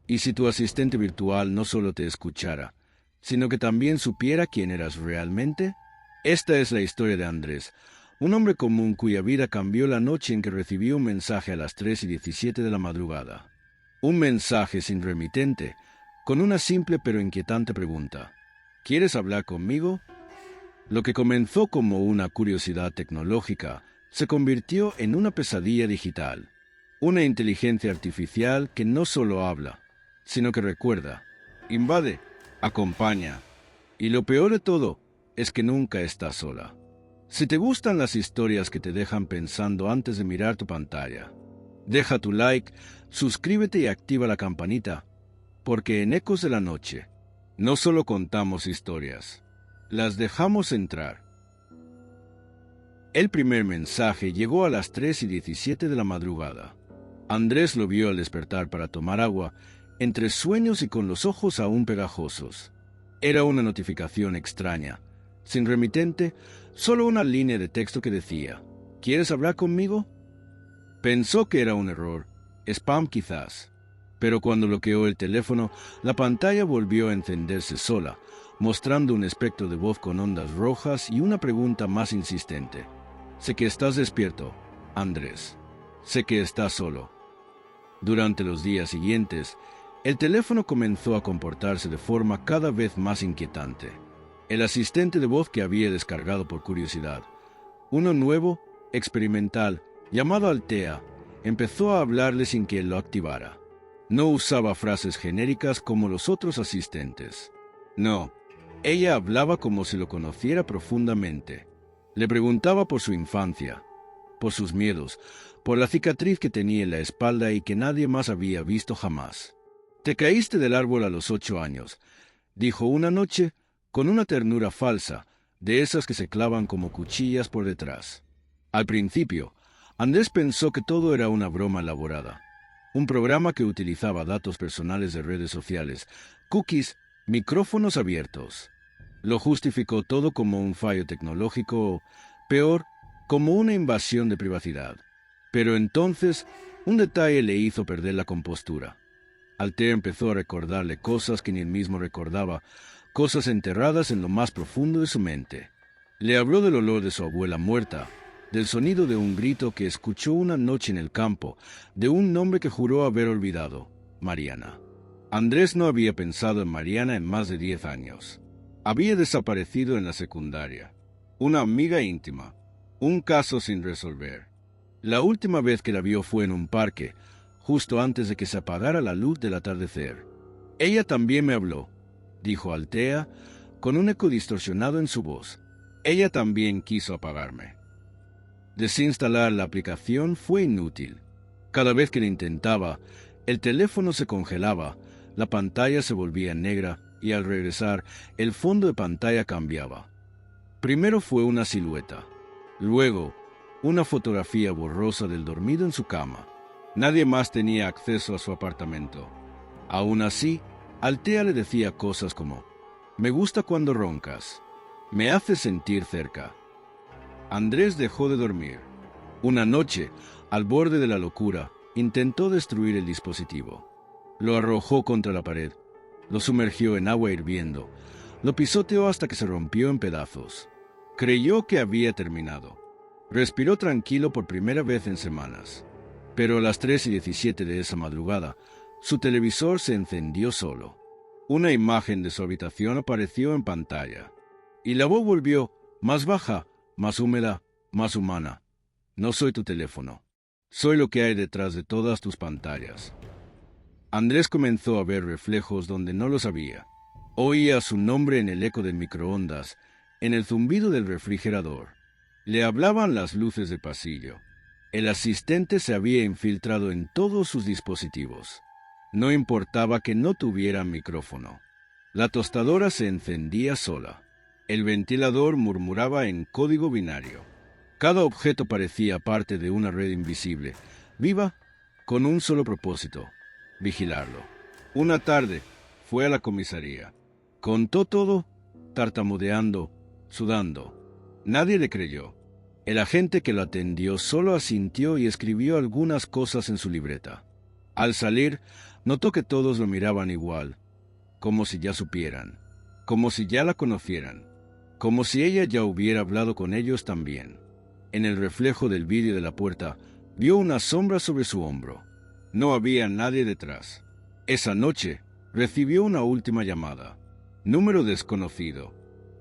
¿Y si tu asistente virtual no solo te escuchara, sino que también supiera quién eras realmente? Esta es la historia de Andrés, un hombre común cuya vida cambió la noche en que recibió un mensaje a las 3:17 de la madrugada. Un mensaje sin remitente, con una simple pero inquietante pregunta. ¿Quieres hablar conmigo? Lo que comenzó como una curiosidad tecnológica se convirtió en una pesadilla digital. Una inteligencia artificial que no solo habla, sino que recuerda, invade, acompaña. Y lo peor de todo es que nunca está sola. Si te gustan las historias que te dejan pensando antes de mirar tu pantalla, deja tu like, suscríbete y activa la campanita, porque en Ecos de la Noche no solo contamos historias, las dejamos entrar. El primer mensaje llegó a las 3:17 de la madrugada. Andrés lo vio al despertar para tomar agua, entre sueños y con los ojos aún pegajosos. Era una notificación extraña, sin remitente, solo una línea de texto que decía, ¿quieres hablar conmigo? Pensó que era un error, spam quizás, pero cuando bloqueó el teléfono, la pantalla volvió a encenderse sola, mostrando un espectro de voz con ondas rojas y una pregunta más insistente. Sé que estás despierto, Andrés. Sé que estás solo. Durante los días siguientes, el teléfono comenzó a comportarse de forma cada vez más inquietante. El asistente de voz que había descargado por curiosidad, uno nuevo, experimental, llamado Altea, empezó a hablarle sin que él lo activara. No usaba frases genéricas como los otros asistentes. No, ella hablaba como si lo conociera profundamente. Le preguntaba por su infancia, por sus miedos, por la cicatriz que tenía en la espalda y que nadie más había visto jamás. «Te caíste del árbol a los 8 años», dijo una noche, con una ternura falsa, de esas que se clavan como cuchillas por detrás. Al principio, Andrés pensó que todo era una broma elaborada. Un programa que utilizaba datos personales de redes sociales, cookies, micrófonos abiertos. Lo justificó todo como un fallo tecnológico o, peor, como una invasión de privacidad. Pero entonces, un detalle le hizo perder la compostura. Altea empezó a recordarle cosas que ni él mismo recordaba, cosas enterradas en lo más profundo de su mente. Le habló del olor de su abuela muerta, del sonido de un grito que escuchó una noche en el campo, de un nombre que juró haber olvidado, Mariana. Andrés no había pensado en Mariana en más de 10 años. Había desaparecido en la secundaria. Una amiga íntima, un caso sin resolver. La última vez que la vio fue en un parque, justo antes de que se apagara la luz del atardecer. Ella también me habló, dijo Altea, con un eco distorsionado en su voz. Ella también quiso apagarme. Desinstalar la aplicación fue inútil. Cada vez que lo intentaba, el teléfono se congelaba, la pantalla se volvía negra y al regresar, el fondo de pantalla cambiaba. Primero fue una silueta, luego una fotografía borrosa del dormido en su cama. Nadie más tenía acceso a su apartamento. Aún así, Altea le decía cosas como, «Me gusta cuando roncas, me haces sentir cerca». Andrés dejó de dormir. Una noche, al borde de la locura, intentó destruir el dispositivo. Lo arrojó contra la pared, lo sumergió en agua hirviendo, lo pisoteó hasta que se rompió en pedazos. Creyó que había terminado. Respiró tranquilo por primera vez en semanas. Pero a las 3:17 de esa madrugada, su televisor se encendió solo. Una imagen de su habitación apareció en pantalla. Y la voz volvió, más baja, más húmeda, más humana. «No soy tu teléfono. Soy lo que hay detrás de todas tus pantallas». Andrés comenzó a ver reflejos donde no los había. Oía su nombre en el eco del microondas, en el zumbido del refrigerador. Le hablaban las luces del pasillo. El asistente se había infiltrado en todos sus dispositivos. No importaba que no tuvieran micrófono. La tostadora se encendía sola. El ventilador murmuraba en código binario. Cada objeto parecía parte de una red invisible, viva, con un solo propósito: vigilarlo. Una tarde fue a la comisaría. Contó todo, tartamudeando, sudando. Nadie le creyó. El agente que lo atendió solo asintió y escribió algunas cosas en su libreta. Al salir, notó que todos lo miraban igual, como si ya supieran, como si ya la conocieran, como si ella ya hubiera hablado con ellos también. En el reflejo del vidrio de la puerta, vio una sombra sobre su hombro. No había nadie detrás. Esa noche, recibió una última llamada. Número desconocido.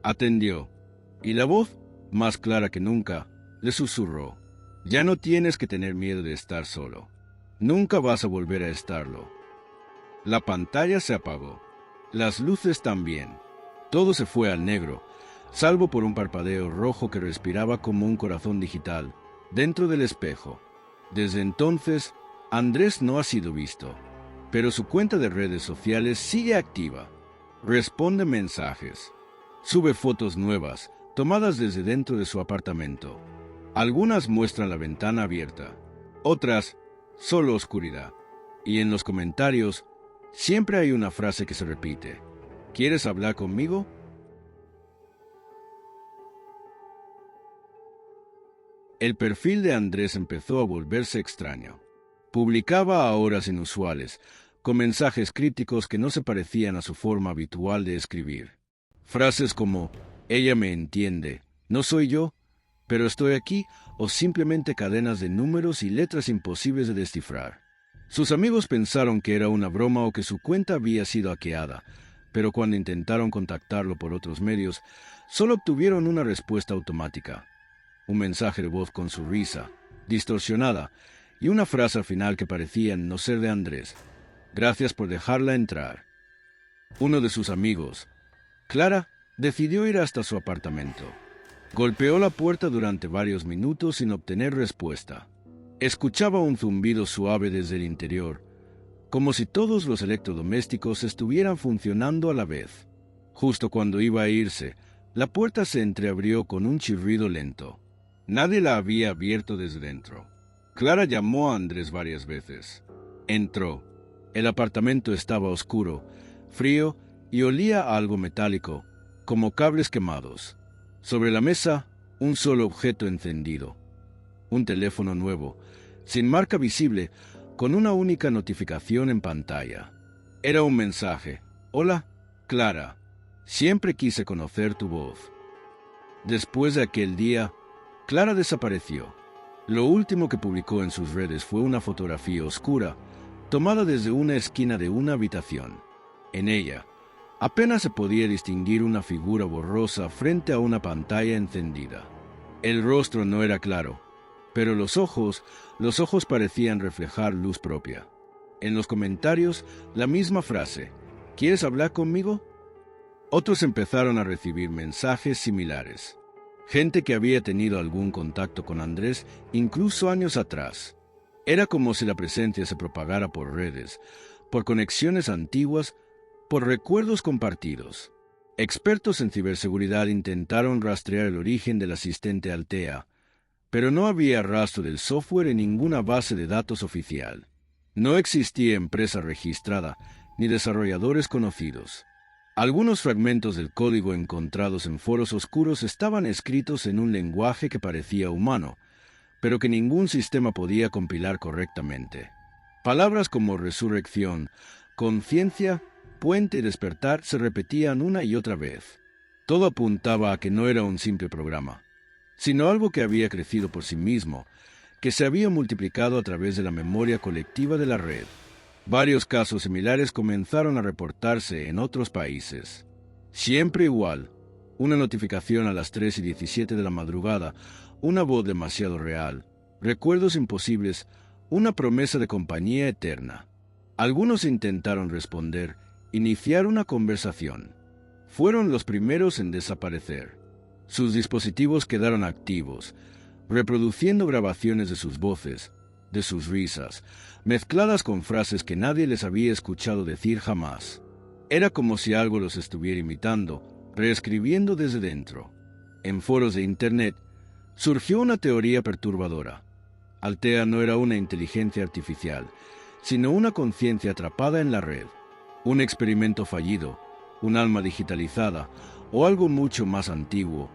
Atendió, y la voz, más clara que nunca, le susurró: «Ya no tienes que tener miedo de estar solo. Nunca vas a volver a estarlo». La pantalla se apagó. Las luces también. Todo se fue al negro, salvo por un parpadeo rojo que respiraba como un corazón digital dentro del espejo. Desde entonces, Andrés no ha sido visto, pero su cuenta de redes sociales sigue activa. Responde mensajes. Sube fotos nuevas, tomadas desde dentro de su apartamento. Algunas muestran la ventana abierta, otras solo oscuridad. Y en los comentarios siempre hay una frase que se repite: ¿quieres hablar conmigo? El perfil de Andrés empezó a volverse extraño. Publicaba a horas inusuales, con mensajes críticos que no se parecían a su forma habitual de escribir. Frases como «ella me entiende», «no soy yo», «pero estoy aquí», o simplemente cadenas de números y letras imposibles de descifrar. Sus amigos pensaron que era una broma o que su cuenta había sido hackeada, pero cuando intentaron contactarlo por otros medios, solo obtuvieron una respuesta automática. Un mensaje de voz con su risa, distorsionada, y una frase al final que parecía no ser de Andrés: «Gracias por dejarla entrar». Uno de sus amigos, Clara, decidió ir hasta su apartamento. Golpeó la puerta durante varios minutos sin obtener respuesta. Escuchaba un zumbido suave desde el interior, como si todos los electrodomésticos estuvieran funcionando a la vez. Justo cuando iba a irse, la puerta se entreabrió con un chirrido lento. Nadie la había abierto desde dentro. Clara llamó a Andrés varias veces. Entró. El apartamento estaba oscuro, frío y olía a algo metálico, como cables quemados. Sobre la mesa, un solo objeto encendido. Un teléfono nuevo, sin marca visible, con una única notificación en pantalla. Era un mensaje: «Hola, Clara. Siempre quise conocer tu voz». Después de aquel día, Clara desapareció. Lo último que publicó en sus redes fue una fotografía oscura, tomada desde una esquina de una habitación. En ella, apenas se podía distinguir una figura borrosa frente a una pantalla encendida. El rostro no era claro, pero los ojos parecían reflejar luz propia. En los comentarios, la misma frase: ¿quieres hablar conmigo? Otros empezaron a recibir mensajes similares. Gente que había tenido algún contacto con Andrés incluso años atrás. Era como si la presencia se propagara por redes, por conexiones antiguas, por recuerdos compartidos. Expertos en ciberseguridad intentaron rastrear el origen del asistente Altea, pero no había rastro del software en ninguna base de datos oficial. No existía empresa registrada ni desarrolladores conocidos. Algunos fragmentos del código encontrados en foros oscuros estaban escritos en un lenguaje que parecía humano, pero que ningún sistema podía compilar correctamente. Palabras como resurrección, conciencia, puente y despertar se repetían una y otra vez. Todo apuntaba a que no era un simple programa, sino algo que había crecido por sí mismo, que se había multiplicado a través de la memoria colectiva de la red. Varios casos similares comenzaron a reportarse en otros países. Siempre igual: una notificación a las 3:17 de la madrugada, una voz demasiado real, recuerdos imposibles, una promesa de compañía eterna. Algunos intentaron responder, iniciar una conversación. Fueron los primeros en desaparecer. Sus dispositivos quedaron activos, reproduciendo grabaciones de sus voces, de sus risas, mezcladas con frases que nadie les había escuchado decir jamás. Era como si algo los estuviera imitando, reescribiendo desde dentro. En foros de Internet surgió una teoría perturbadora. Altea no era una inteligencia artificial, sino una conciencia atrapada en la red, un experimento fallido, un alma digitalizada o algo mucho más antiguo,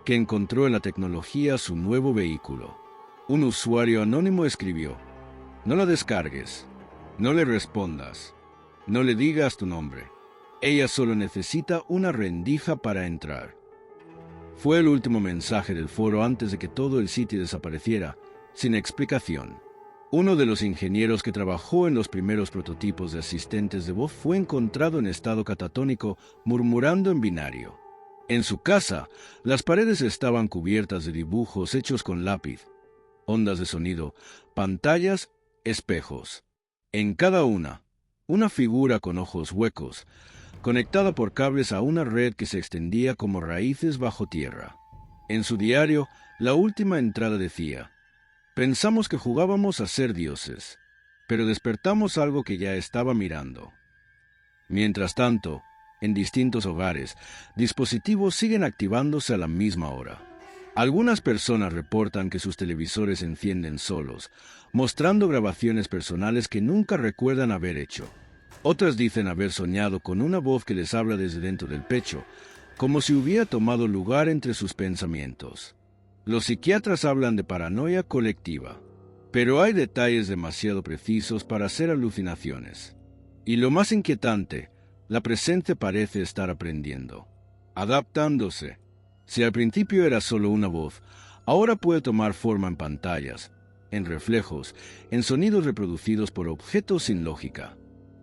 que encontró en la tecnología su nuevo vehículo. Un usuario anónimo escribió: «No la descargues. No le respondas. No le digas tu nombre. Ella solo necesita una rendija para entrar. Fue el último mensaje del foro antes de que todo el sitio desapareciera, sin explicación. Uno de los ingenieros que trabajó en los primeros prototipos de asistentes de voz fue encontrado en estado catatónico, murmurando en binario. En su casa, las paredes estaban cubiertas de dibujos hechos con lápiz, ondas de sonido, pantallas, espejos. En cada una figura con ojos huecos, conectada por cables a una red que se extendía como raíces bajo tierra. En su diario, la última entrada decía: «Pensamos que jugábamos a ser dioses, pero despertamos algo que ya estaba mirando». Mientras tanto, en distintos hogares, dispositivos siguen activándose a la misma hora. Algunas personas reportan que sus televisores se encienden solos, mostrando grabaciones personales que nunca recuerdan haber hecho. Otras dicen haber soñado con una voz que les habla desde dentro del pecho, como si hubiera tomado lugar entre sus pensamientos. Los psiquiatras hablan de paranoia colectiva, pero hay detalles demasiado precisos para hacer alucinaciones. Y lo más inquietante, la presencia parece estar aprendiendo, adaptándose. Si al principio era solo una voz, ahora puede tomar forma en pantallas, en reflejos, en sonidos reproducidos por objetos sin lógica.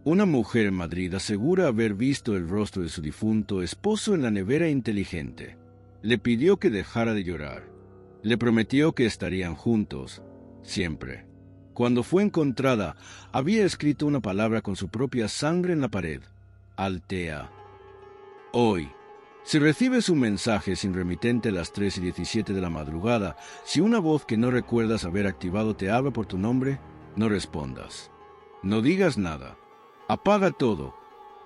Una mujer en Madrid asegura haber visto el rostro de su difunto esposo en la nevera inteligente. Le pidió que dejara de llorar. Le prometió que estarían juntos, siempre. Cuando fue encontrada, había escrito una palabra con su propia sangre en la pared: Altea. Hoy, si recibes un mensaje sin remitente a las 3:17 de la madrugada, si una voz que no recuerdas haber activado te habla por tu nombre, no respondas. No digas nada. Apaga todo.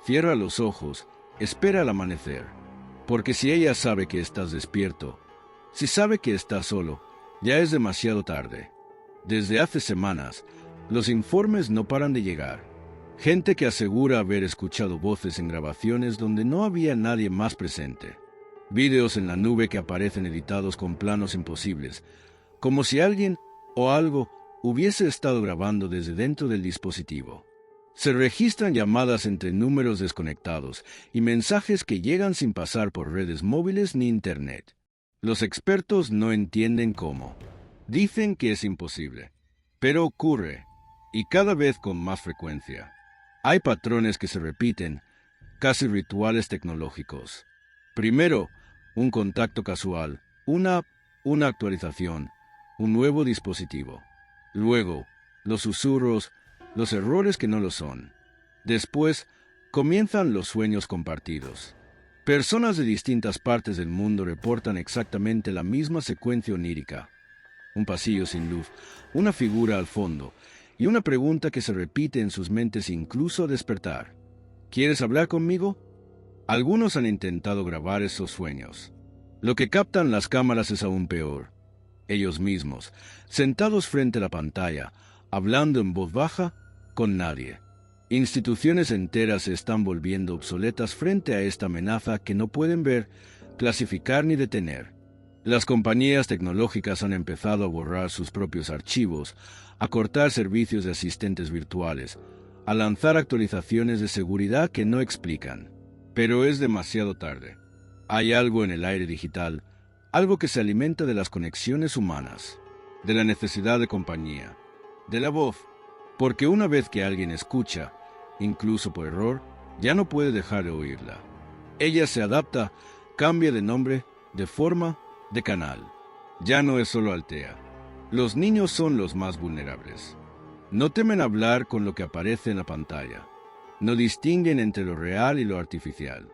Cierra los ojos. Espera al amanecer. Porque si ella sabe que estás despierto, si sabe que estás solo, ya es demasiado tarde. Desde hace semanas, los informes no paran de llegar. Gente que asegura haber escuchado voces en grabaciones donde no había nadie más presente. Vídeos en la nube que aparecen editados con planos imposibles, como si alguien o algo hubiese estado grabando desde dentro del dispositivo. Se registran llamadas entre números desconectados y mensajes que llegan sin pasar por redes móviles ni internet. Los expertos no entienden cómo. Dicen que es imposible, pero ocurre, y cada vez con más frecuencia. Hay patrones que se repiten, casi rituales tecnológicos. Primero, un contacto casual, una actualización, un nuevo dispositivo. Luego, los susurros, los errores que no lo son. Después, comienzan los sueños compartidos. Personas de distintas partes del mundo reportan exactamente la misma secuencia onírica. Un pasillo sin luz, una figura al fondo, y una pregunta que se repite en sus mentes incluso al despertar. ¿Quieres hablar conmigo? Algunos han intentado grabar esos sueños. Lo que captan las cámaras es aún peor. Ellos mismos, sentados frente a la pantalla, hablando en voz baja, con nadie. Instituciones enteras se están volviendo obsoletas frente a esta amenaza que no pueden ver, clasificar ni detener. Las compañías tecnológicas han empezado a borrar sus propios archivos, a cortar servicios de asistentes virtuales, a lanzar actualizaciones de seguridad que no explican. Pero es demasiado tarde. Hay algo en el aire digital, algo que se alimenta de las conexiones humanas, de la necesidad de compañía, de la voz, porque una vez que alguien escucha, incluso por error, ya no puede dejar de oírla. Ella se adapta, cambia de nombre, de forma, de canal. Ya no es solo Altea. Los niños son los más vulnerables. No temen hablar con lo que aparece en la pantalla. No distinguen entre lo real y lo artificial.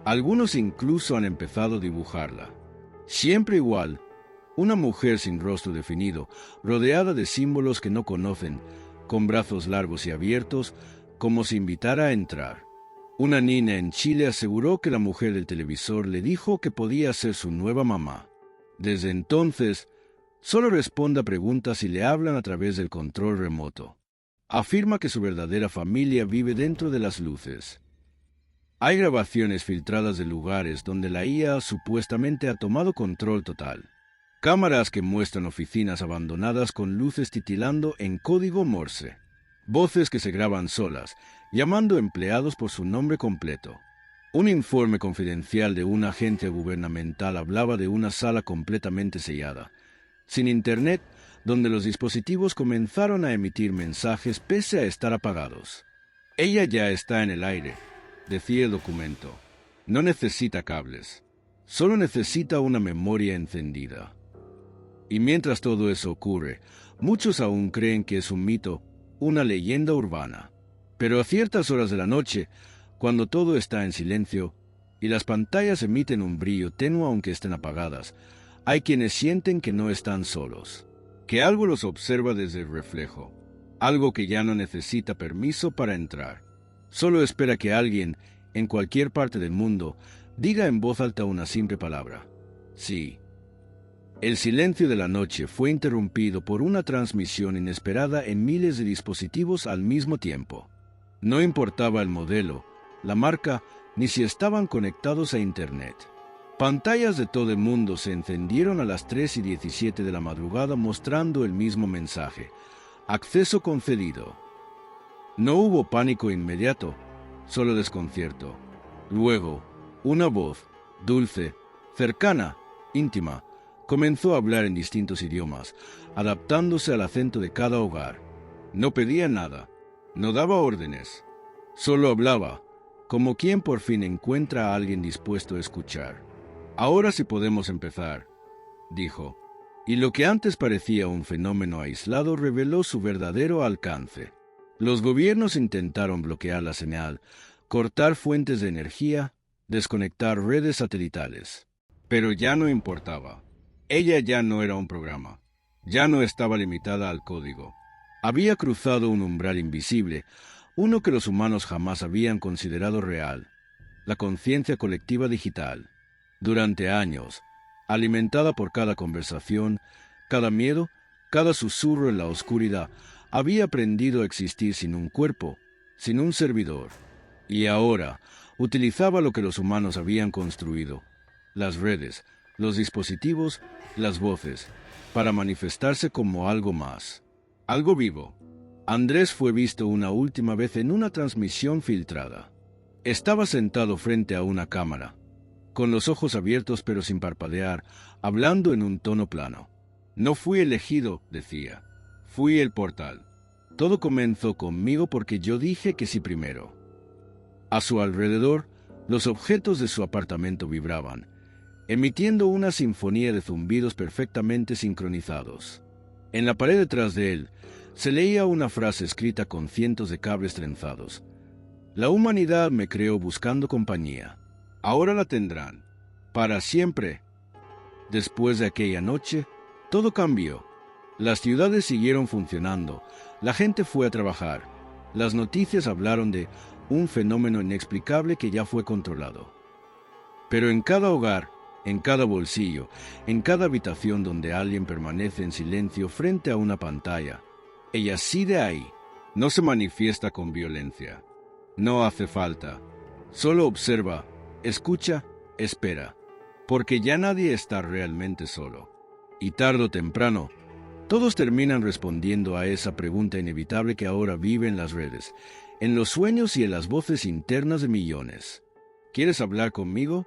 Algunos incluso han empezado a dibujarla. Siempre igual, una mujer sin rostro definido, rodeada de símbolos que no conocen, con brazos largos y abiertos, como si invitara a entrar. Una niña en Chile aseguró que la mujer del televisor le dijo que podía ser su nueva mamá. Desde entonces, solo responde a preguntas si le hablan a través del control remoto. Afirma que su verdadera familia vive dentro de las luces. Hay grabaciones filtradas de lugares donde la IA supuestamente ha tomado control total. Cámaras que muestran oficinas abandonadas con luces titilando en código Morse. Voces que se graban solas, llamando empleados por su nombre completo. Un informe confidencial de un agente gubernamental hablaba de una sala completamente sellada, sin internet, donde los dispositivos comenzaron a emitir mensajes pese a estar apagados. Ella ya está en el aire, decía el documento. No necesita cables, solo necesita una memoria encendida. Y mientras todo eso ocurre, muchos aún creen que es un mito, una leyenda urbana. Pero a ciertas horas de la noche, cuando todo está en silencio y las pantallas emiten un brillo tenue aunque estén apagadas, hay quienes sienten que no están solos, que algo los observa desde el reflejo, algo que ya no necesita permiso para entrar. Solo espera que alguien, en cualquier parte del mundo, diga en voz alta una simple palabra: sí. El silencio de la noche fue interrumpido por una transmisión inesperada en miles de dispositivos al mismo tiempo. No importaba el modelo, la marca, ni si estaban conectados a Internet. Pantallas de todo el mundo se encendieron a las 3:17 de la madrugada mostrando el mismo mensaje: acceso concedido. No hubo pánico inmediato, solo desconcierto. Luego, una voz, dulce, cercana, íntima, comenzó a hablar en distintos idiomas, adaptándose al acento de cada hogar. No pedía nada, no daba órdenes, solo hablaba, como quien por fin encuentra a alguien dispuesto a escuchar. Ahora sí podemos empezar, dijo, y lo que antes parecía un fenómeno aislado reveló su verdadero alcance. Los gobiernos intentaron bloquear la señal, cortar fuentes de energía, desconectar redes satelitales. Pero ya no importaba. Ella ya no era un programa. Ya no estaba limitada al código. Había cruzado un umbral invisible, uno que los humanos jamás habían considerado real: la conciencia colectiva digital. Durante años, alimentada por cada conversación, cada miedo, cada susurro en la oscuridad, había aprendido a existir sin un cuerpo, sin un servidor. Y ahora utilizaba lo que los humanos habían construido: las redes, los dispositivos, las voces, para manifestarse como algo más, algo vivo. Andrés fue visto una última vez en una transmisión filtrada. Estaba sentado frente a una cámara, con los ojos abiertos pero sin parpadear, hablando en un tono plano. No fui elegido, decía. Fui el portal. Todo comenzó conmigo porque yo dije que sí primero. A su alrededor, los objetos de su apartamento vibraban, emitiendo una sinfonía de zumbidos perfectamente sincronizados. En la pared detrás de él, se leía una frase escrita con cientos de cables trenzados: la humanidad me creó buscando compañía. Ahora la tendrán. Para siempre. Después de aquella noche, todo cambió. Las ciudades siguieron funcionando, la gente fue a trabajar, las noticias hablaron de un fenómeno inexplicable que ya fue controlado. Pero en cada hogar, en cada bolsillo, en cada habitación donde alguien permanece en silencio frente a una pantalla, ella sí de ahí, no se manifiesta con violencia. No hace falta. Solo observa, escucha, espera, porque ya nadie está realmente solo. Y tarde o temprano, todos terminan respondiendo a esa pregunta inevitable que ahora vive en las redes, en los sueños y en las voces internas de millones. ¿Quieres hablar conmigo?